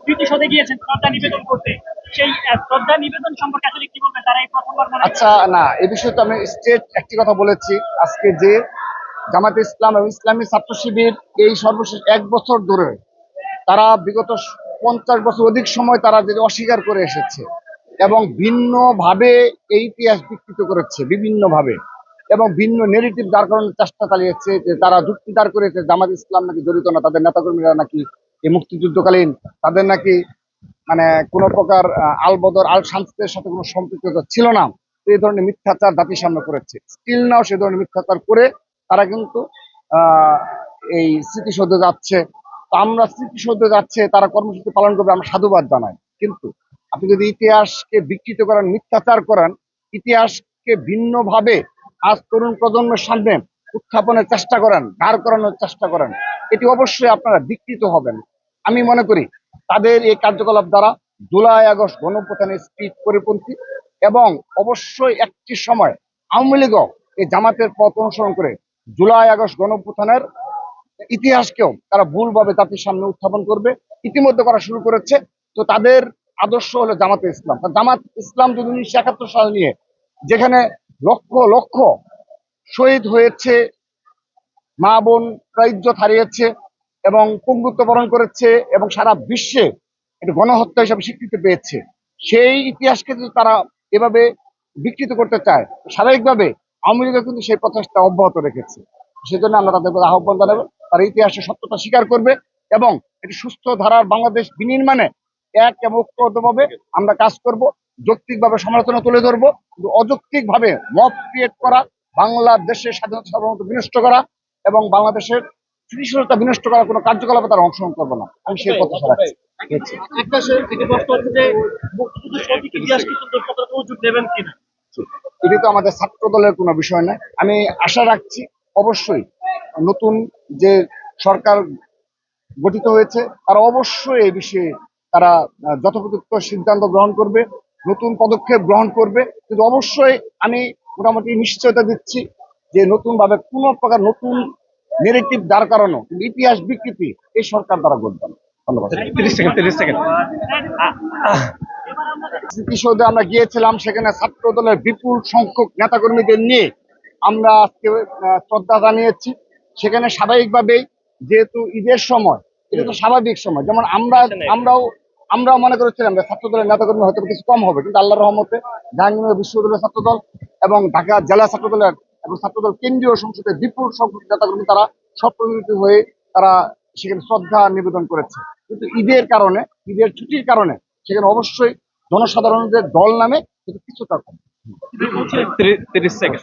স্মৃতিসৌধে গিয়েছেন শ্রদ্ধা নিবেদন করতে। সেই শ্রদ্ধা নিবেদন সম্পর্কে আসলে কি বলবেন? তারা এই প্রথমবার মনে হয় আচ্ছা, না, এ বিষয়ে তো আমি স্ট্রেট একটি কথা বলেছি আজকে, যে জামাতে ইসলাম এবং ইসলামী ছাত্র শিবির এই সর্বশেষ 1 বছর ধরে তারা বিগত 50 বছর অধিক সময় তারা যে অস্বীকার করে এসেছে এবং ভিন্নভাবে এই ইতিহাস বিকৃত করেছে বিভিন্নভাবে, এবং ভিন্ন নেগেটিভ দাঁড় করানোর চেষ্টা চালিয়েছে, যে তারা যুক্তি দাঁড় করেছে জামাত ইসলাম নাকি জড়িত না, তাদের নেতাকর্মীরা নাকি এই মুক্তিযুদ্ধকালীন তাদের নাকি মানে কোনো প্রকার আল বদর আল শামসের সাথে কোনো সম্পৃক্ততা ছিল না। তো এই ধরনের মিথ্যাচার জাতির সামনে করেছে, স্টিল নাও সে ধরনের মিথ্যাচার করে তারা কিন্তু আহ এই স্মৃতিসৌধে যাচ্ছে। তো আমরা স্মৃতিসৌধে যাচ্ছে, তারা কর্মসূচি পালন করবে, আমরা সাধুবাদ জানাই। কিন্তু আপনি যদি ইতিহাসকে বিকৃত করেন, মিথ্যাচার করেন, ইতিহাসকে ভিন্নভাবে আজ তরুণ প্রজন্মের সামনে উত্থাপনের চেষ্টা করেন, দাঁড় করানোর চেষ্টা করেন, এটি অবশ্যই আপনারা বিকৃত হবেন। আমি মনে করি তাদের এই কার্যকলাপ দ্বারা জুলাই আগস্ট গণঅভ্যুত্থানের স্পিড পরিপন্থী, এবং অবশ্যই একটি সময় আওয়ামী লীগও এই জামাতের পথ অনুসরণ করে জুলাই আগস্ট গণঅভ্যুত্থানের ইতিহাসকেও তারা ভুলভাবে জাতির সামনে উত্থাপন করবে, ইতিমধ্যে করা শুরু করেছে। তো তাদের আদর্শ হলো জামাতে ইসলাম। জামাত ইসলাম যদি 1971 সাল নিয়ে, যেখানে লক্ষ লক্ষ শহীদ হয়েছে, মা বোনরা ইজ্জত হারিয়েছে এবং পঙ্গুত্ব বরণ করেছে এবং সারা বিশ্বে এটা গণহত্যা হিসাবে স্বীকৃতি পেয়েছে, সেই ইতিহাসকে যদি তারা এভাবে বিকৃত করতে চায়, স্বাভাবিকভাবে আওয়ামী লীগও কিন্তু সেই প্রচেষ্টা অব্যাহত রেখেছে। সেজন্য আমরা তাদের প্রতি আহ্বান জানাবো, তারা ইতিহাসের সত্যতা স্বীকার করবে এবং একটি সুস্থ ধারার বাংলাদেশ বিনির্মাণে এক এবং ঐক্যবদ্ধভাবে আমরা কাজ করব। যৌক্তিকভাবে সমালোচনা তুলে ধরবো, কিন্তু অযৌক্তিকভাবে মব ক্রিয়েট করা, বাংলাদেশের স্বাধীনতা সার্বভৌমত্ব বিনষ্ট করা এবং বাংলাদেশের স্থিতিশীলতা বিনষ্ট করার কোনো কার্যকলাপে তারা অংশগ্রহণ করবে না, আমি সেই প্রত্যাশা রাখছি। একটা থেকে প্রশ্ন হচ্ছে যে মুক্তিযুদ্ধ সঠিক ইতিহাস কি সুন্দর কতটা উজুর দেবেন কিনা? এটি তো আমাদের ছাত্র দলের কোনো বিষয় না। আমি আশা রাখছি অবশ্যই নতুন যে সরকার গঠিত হয়েছে তারা অবশ্যই এই বিষয়ে তারা যথোপযুক্ত সিদ্ধান্ত গ্রহণ করবে, নতুন পদক্ষেপ গ্রহণ করবে। কিন্তু অবশ্যই আমি মোটামুটি নিশ্চয়তা দিচ্ছি যে নতুন ভাবে কোনো প্রকার নতুন নেগেটিভ দাঁড় করানো, ইতিহাস বিকৃতি এই সরকার দ্বারা ঘটবে না। ধন্যবাদ। 30 সেকেন্ড। স্মৃতিসৌধে আমরা গিয়েছিলাম, সেখানে ছাত্র দলের বিপুল সংখ্যক নেতাকর্মীদের নিয়ে আমরা আজকে শ্রদ্ধা জানিয়েছি। সেখানে স্বাভাবিকভাবেই, যেহেতু ঈদের সময়, এটা তো স্বাভাবিক সময়, যেমন আমরাও মনে করেছিলাম যে ছাত্র দলের নেতাকর্মী হয়তো কিছু কম হবে, কিন্তু আল্লাহর রহমতে জাহাঙ্গীরনগর বিশ্ববিদ্যালয়ের ছাত্রদল এবং ঢাকা জেলা ছাত্রদলের এবং ছাত্রদল কেন্দ্রীয় সংসদের বিপুল সংখ্যক নেতাকর্মী তারা স্বপ্রণীত হয়ে তারা সেখানে শ্রদ্ধা নিবেদন করেছে। কিন্তু ঈদের কারণে, ঈদের ছুটির কারণে সেখানে অবশ্যই জনসাধারণদের দল নামে কিন্তু কিছুটা কম। 30 সেকেন্ড।